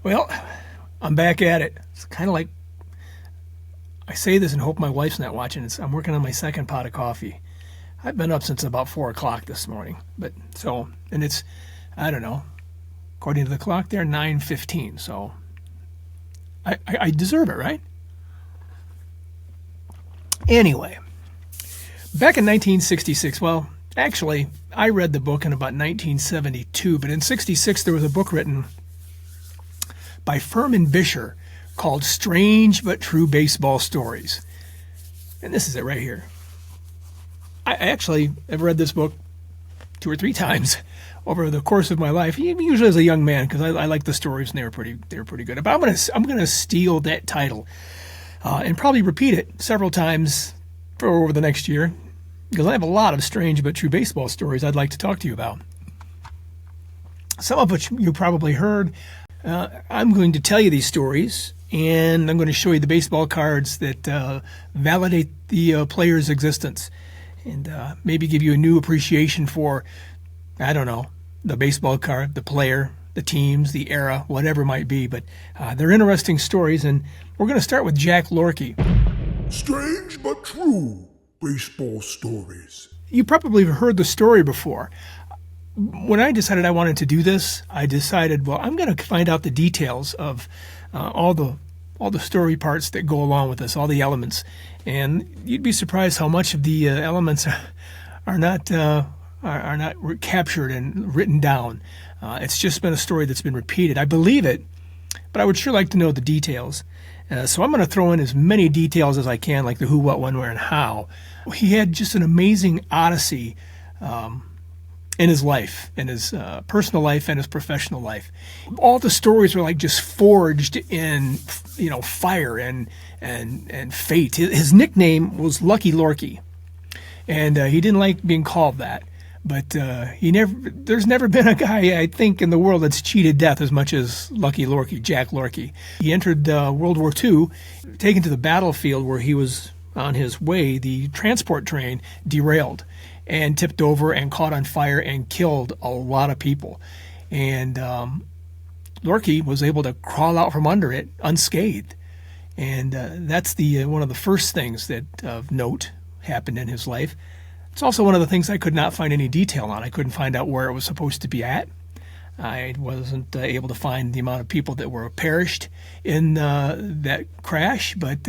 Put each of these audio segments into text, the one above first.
Well, I'm back at it. It's kind of like I say this and hope my wife's not watching. I'm working on my second pot of coffee. I've been up since about 4 o'clock this morning, and it's, I don't know, according to the clock there, 9:15. So I deserve it, right? Anyway, back in 1966, well, actually, I read the book in about 1972, but in 66 there was a book written by Furman Bisher called Strange But True Baseball Stories. And this is it right here. I actually have read this book 2 or 3 times over the course of my life, usually as a young man, because I like the stories and they were pretty good. But I'm gonna steal that title and probably repeat it several times for over the next year, because I have a lot of strange but true baseball stories I'd like to talk to you about. Some of which you probably heard. I'm going to tell you these stories, and I'm going to show you the baseball cards that validate the player's existence, and maybe give you a new appreciation for, I don't know, the baseball card, the player, the teams, the era, whatever it might be. But they're interesting stories, and we're going to start with Jack Lorky. Strange but true baseball stories. You probably have heard the story before. When I decided I wanted to do this, I decided, well, I'm going to find out the details of all the story parts that go along with this, all the elements. And you'd be surprised how much of the elements are not captured and written down. It's just been a story that's been repeated. I believe it, but I would sure like to know the details. So I'm going to throw in as many details as I can, like the who, what, when, where, and how. He had just an amazing odyssey in his life, in his personal life and his professional life. All the stories were like just forged in, fire and fate. His nickname was Lucky Lorky, and he didn't like being called that. But there's never been a guy, I think, in the world that's cheated death as much as Lucky Lorky, Jack Lorky. He entered World War II, taken to the battlefield where he was on his way. The transport train derailed and tipped over and caught on fire and killed a lot of people. And Lorky was able to crawl out from under it unscathed. And that's one of the first things that of note happened in his life. It's also one of the things I could not find any detail on. I couldn't find out where it was supposed to be at. I wasn't able to find the amount of people that were perished in that crash, but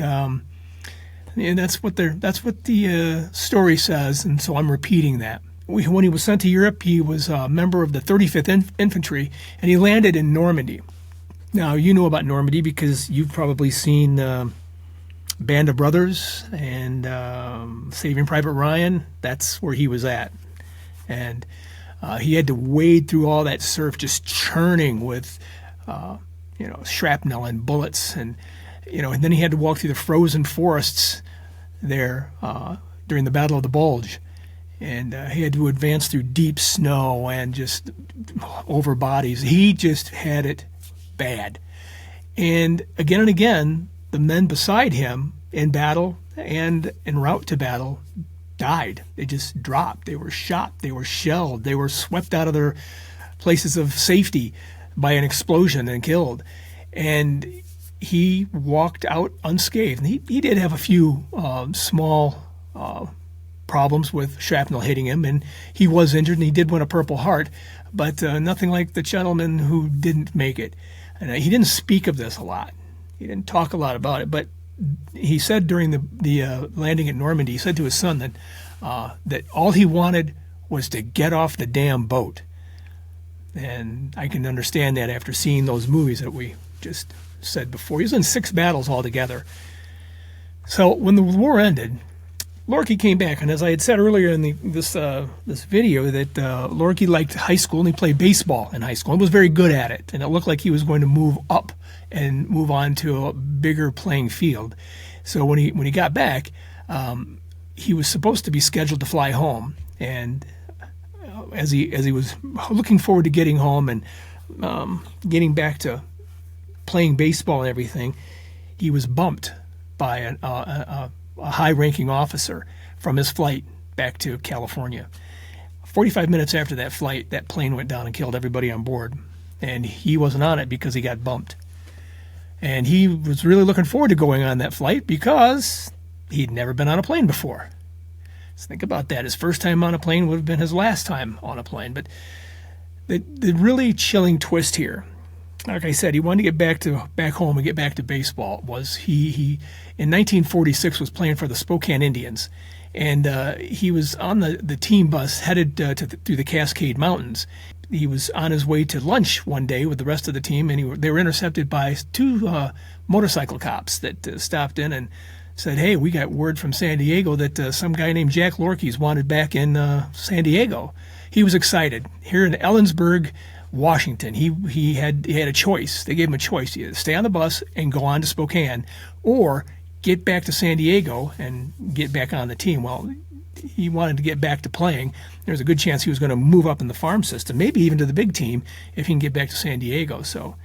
and that's what the story says, and so I'm repeating that. When he was sent to Europe, he was a member of the 35th Infantry, and he landed in Normandy. Now, you know about Normandy because you've probably seen Band of Brothers and Saving Private Ryan. That's where he was at. And he had to wade through all that surf, just churning with, shrapnel and bullets. And then he had to walk through the frozen forests there during the Battle of the Bulge. And he had to advance through deep snow and just over bodies. He just had it bad. And again, the men beside him in battle and en route to battle died. They just dropped. They were shot. They were shelled. They were swept out of their places of safety by an explosion and killed. And he walked out unscathed. And he did have a few small problems with shrapnel hitting him, and he was injured, and he did win a Purple Heart, but nothing like the gentleman who didn't make it. And he didn't speak of this a lot. He didn't talk a lot about it, but he said during the landing at Normandy, he said to his son that all he wanted was to get off the damn boat. And I can understand that after seeing those movies that we just said before. He was in 6 battles altogether. So when the war ended, Lorky came back, and as I had said earlier in this video, that Lorky liked high school, and he played baseball in high school and was very good at it. And it looked like he was going to move up and move on to a bigger playing field. So when he got back, he was supposed to be scheduled to fly home. And as he was looking forward to getting home and getting back to playing baseball and everything, he was bumped by a high-ranking officer from his flight back to California. 45 minutes after that flight, that plane went down and killed everybody on board. And he wasn't on it because he got bumped. And he was really looking forward to going on that flight because he'd never been on a plane before. So think about that. His first time on a plane would have been his last time on a plane. But the really chilling twist here, like I said, he wanted to get back home and get back to baseball. Was he in 1946 was playing for the Spokane Indians, and he was on the team bus headed through the Cascade Mountains. He was on his way to lunch one day with the rest of the team, and they were intercepted by two motorcycle cops that stopped in and said, "Hey, we got word from San Diego that some guy named Jack Lorke's wanted back in San Diego." He was excited. Here in Ellensburg, Washington, he had a choice. They gave him a choice: either stay on the bus and go on to Spokane, or get back to San Diego and get back on the team. Well, he wanted to get back to playing. There's a good chance he was going to move up in the farm system, maybe even to the big team if he can get back to San Diego. So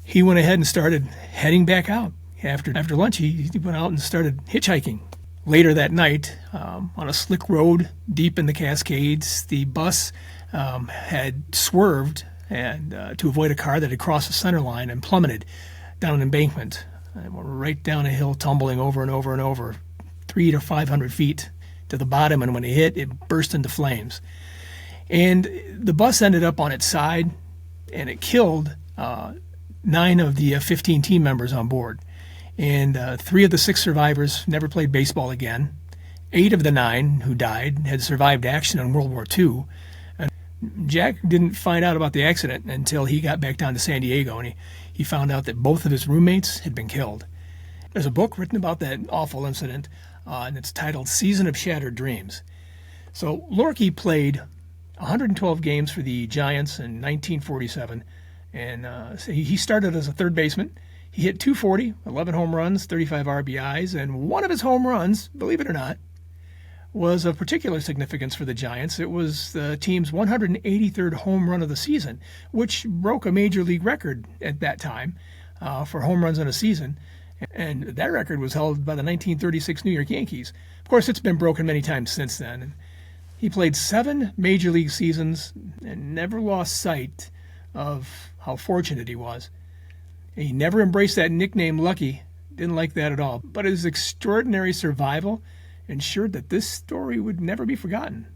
he went ahead and started heading back out. After lunch, he went out and started hitchhiking. Later that night, on a slick road deep in the Cascades, the bus had swerved and to avoid a car that had crossed the center line and plummeted down an embankment. And went right down a hill, tumbling over and over and over, 300 to 500 feet to the bottom. And when it hit, it burst into flames. And the bus ended up on its side, and it killed 9 of the 15 team members on board. And 3 of the 6 survivors never played baseball again. 8 of the 9 who died had survived action in World War II. And Jack didn't find out about the accident until he got back down to San Diego, and he found out that both of his roommates had been killed. There's a book written about that awful incident, and it's titled Season of Shattered Dreams. So Lorke played 112 games for the Giants in 1947, and so he started as a third baseman. He hit .240, 11 home runs, 35 RBIs, and one of his home runs, believe it or not, was of particular significance for the Giants. It was the team's 183rd home run of the season, which broke a major league record at that time for home runs in a season. And that record was held by the 1936 New York Yankees. Of course, it's been broken many times since then. And he played 7 major league seasons and never lost sight of how fortunate he was. He never embraced that nickname Lucky, didn't like that at all. But his extraordinary survival ensured that this story would never be forgotten.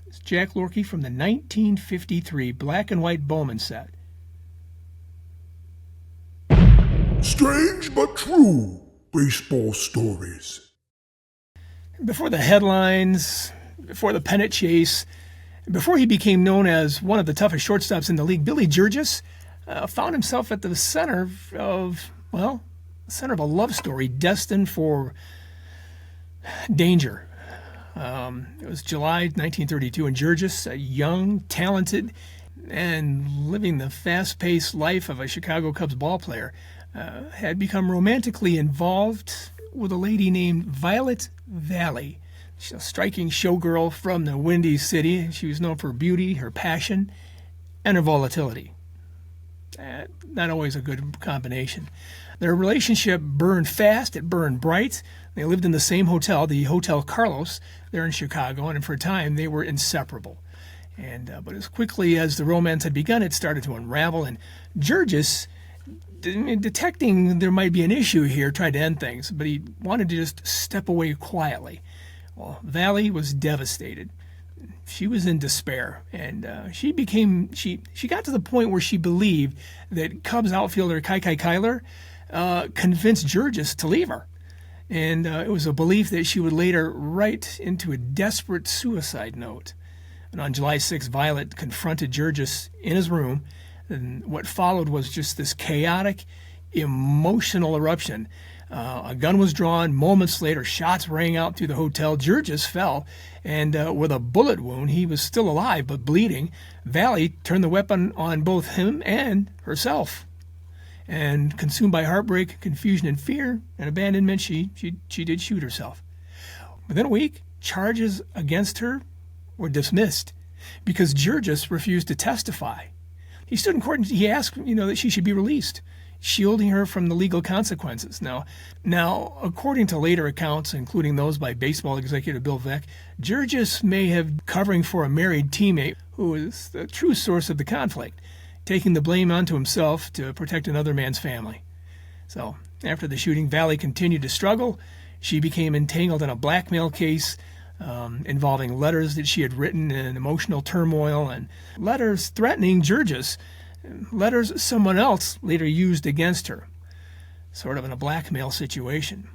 It's Jack Lorke from the 1953 black and white Bowman set. Strange but true baseball stories. Before the headlines, before the pennant chase, before he became known as one of the toughest shortstops in the league, Billy Georgis found himself at the center of a love story destined for danger. It was July 1932, and Georgis, a young, talented, and living the fast-paced life of a Chicago Cubs ballplayer, had become romantically involved with a lady named Violet Valley. She's a striking showgirl from the Windy City. She was known for her beauty, her passion, and her volatility. Not always a good combination. Their relationship burned fast. It burned bright. They lived in the same hotel, the Hotel Carlos, there in Chicago, and for a time they were inseparable. But as quickly as the romance had begun, it started to unravel, and Georgis, detecting there might be an issue here, tried to end things, but he wanted to just step away quietly. Well, Valley was devastated. She was in despair, and she got to the point where she believed that Cubs outfielder Kai Kyler convinced Georgis to leave her. And it was a belief that she would later write into a desperate suicide note. And on July 6th, Violet confronted Georgis in his room, and what followed was just this chaotic, emotional eruption. A gun was drawn. Moments later, shots rang out through the hotel. Georgis fell, and with a bullet wound, he was still alive but bleeding. Valley turned the weapon on both him and herself. And consumed by heartbreak, confusion, and fear, and abandonment, she did shoot herself. Within a week, charges against her were dismissed because Georgis refused to testify. He stood in court and he asked, that she should be released, shielding her from the legal consequences. Now, according to later accounts, including those by baseball executive Bill Veeck, Georgis may have been covering for a married teammate who was the true source of the conflict. taking the blame onto himself to protect another man's family. So, after the shooting, Valley continued to struggle. She became entangled in a blackmail case involving letters that she had written in emotional turmoil and letters threatening Georges, letters someone else later used against her, sort of in a blackmail situation.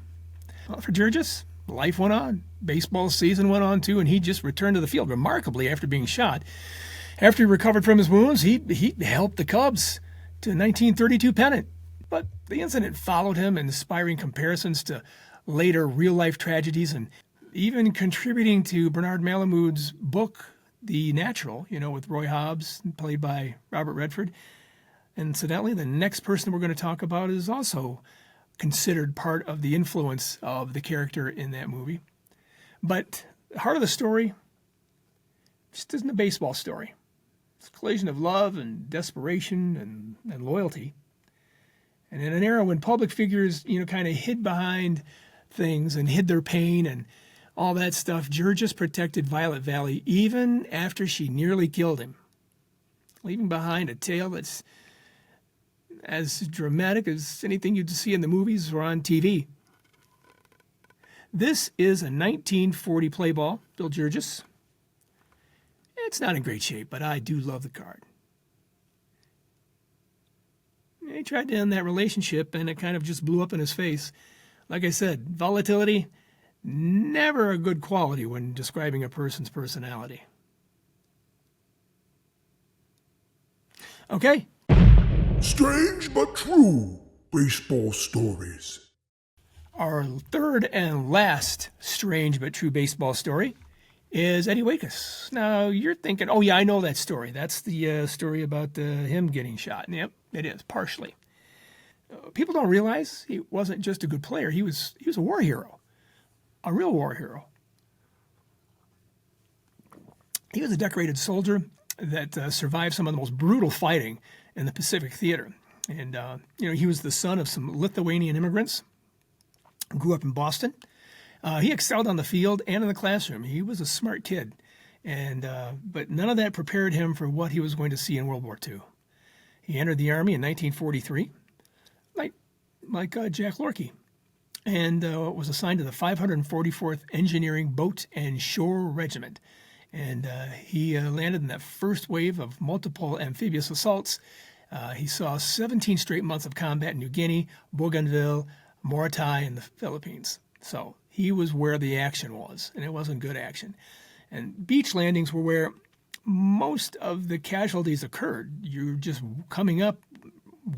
Well, for Georges, life went on. Baseball season went on too, and he just returned to the field remarkably after being shot. After he recovered from his wounds, he helped the Cubs to a 1932 pennant. But the incident followed him, inspiring comparisons to later real-life tragedies and even contributing to Bernard Malamud's book, The Natural, with Roy Hobbs, played by Robert Redford. Incidentally, the next person we're going to talk about is also considered part of the influence of the character in that movie. But the heart of the story just isn't a baseball story. It's a collision of love and desperation and loyalty. And in an era when public figures, kind of hid behind things and hid their pain and all that stuff, Georges protected Violet Valley even after she nearly killed him, leaving behind a tale that's as dramatic as anything you'd see in the movies or on TV. This is a 1940 play ball, Bill Georges. It's not in great shape, but I do love the card. He tried to end that relationship, and it kind of just blew up in his face. Like I said, volatility, never a good quality when describing a person's personality. Okay. Strange but true baseball stories. Our third and last strange but true baseball story is Eddie Waitkus. Now, you're thinking, oh, yeah, I know that story. That's the story about him getting shot. And yep, it is, partially. People don't realize he wasn't just a good player. He was a war hero, a real war hero. He was a decorated soldier that survived some of the most brutal fighting in the Pacific Theater. And, he was the son of some Lithuanian immigrants, grew up in Boston. He excelled on the field and in the classroom. He was a smart kid, but none of that prepared him for what he was going to see in World War II. He entered the Army in 1943, like Jack Lorky, and was assigned to the 544th Engineering Boat and Shore Regiment. And he landed in that first wave of multiple amphibious assaults. He saw 17 straight months of combat in New Guinea, Bougainville, Morotai, and the Philippines. So he was where the action was, and it wasn't good action. And beach landings were where most of the casualties occurred. You're just coming up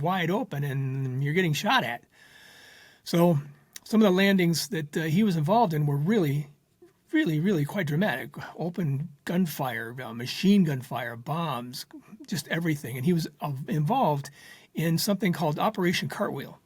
wide open, and you're getting shot at. So some of the landings that he was involved in were really, really quite dramatic. Open gunfire, machine gun fire, bombs, just everything. And he was involved in something called Operation Cartwheel.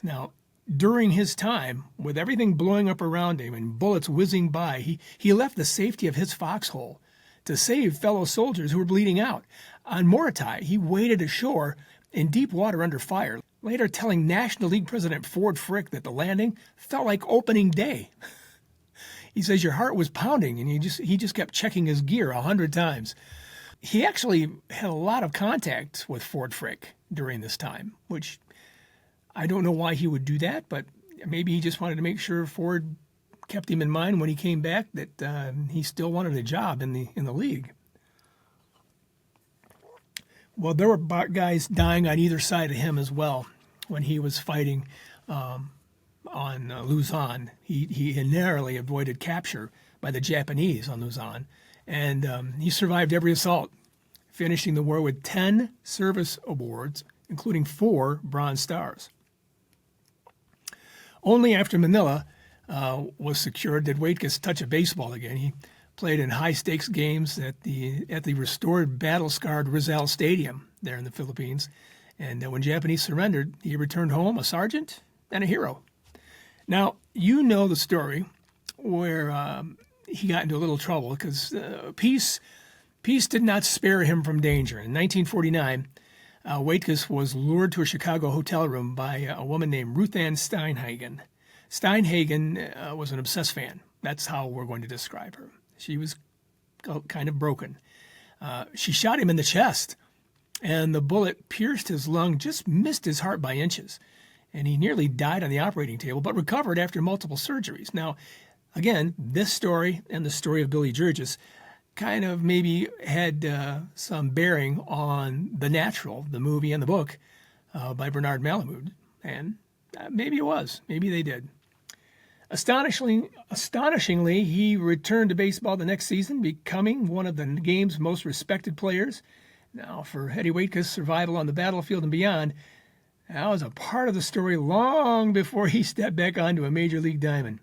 Now, during his time, with everything blowing up around him and bullets whizzing by, he left the safety of his foxhole to save fellow soldiers who were bleeding out. On Morotai, he waded ashore in deep water under fire, later telling National League President Ford Frick that the landing felt like opening day. He says your heart was pounding, and he just kept checking his gear 100 times. He actually had a lot of contact with Ford Frick during this time, which I don't know why he would do that, but maybe he just wanted to make sure Ford kept him in mind when he came back that he still wanted a job in the league. Well, there were guys dying on either side of him as well when he was fighting on Luzon. He narrowly avoided capture by the Japanese on Luzon, and he survived every assault, finishing the war with 10 service awards, including 4 Bronze Stars. Only after Manila was secured did Waitkus touch a baseball again. He played in high-stakes games at the restored battle-scarred Rizal Stadium there in the Philippines. And when Japanese surrendered, he returned home a sergeant and a hero. Now, you know the story where he got into a little trouble because peace did not spare him from danger. In 1949, Waitkus was lured to a Chicago hotel room by a woman named Ruth Ann Steinhagen. Steinhagen was an obsessed fan. That's how we're going to describe her. She was kind of broken. She shot him in the chest and the bullet pierced his lung, just missed his heart by inches. And he nearly died on the operating table, but recovered after multiple surgeries. Now, again, this story and the story of Billy Georges kind of maybe had some bearing on The Natural, the movie and the book by Bernard Malamud. And maybe it was. Maybe they did. Astonishingly, he returned to baseball the next season, becoming one of the game's most respected players. Now, for Eddie Waitka's survival on the battlefield and beyond, that was a part of the story long before he stepped back onto a major league diamond.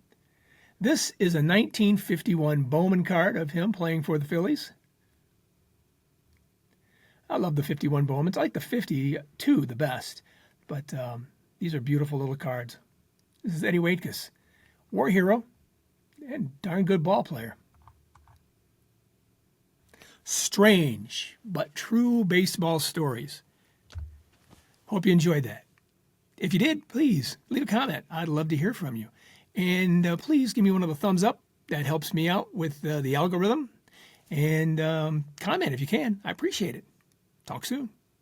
This is a 1951 Bowman card of him playing for the Phillies. I love the 51 Bowmans. I like the 52 the best, but these are beautiful little cards. This is Eddie Waitkus, war hero and darn good ball player. Strange but true baseball stories. Hope you enjoyed that. If you did, please leave a comment. I'd love to hear from you. And please give me one of the thumbs up. That helps me out with the algorithm. And comment if you can. I appreciate it. Talk soon.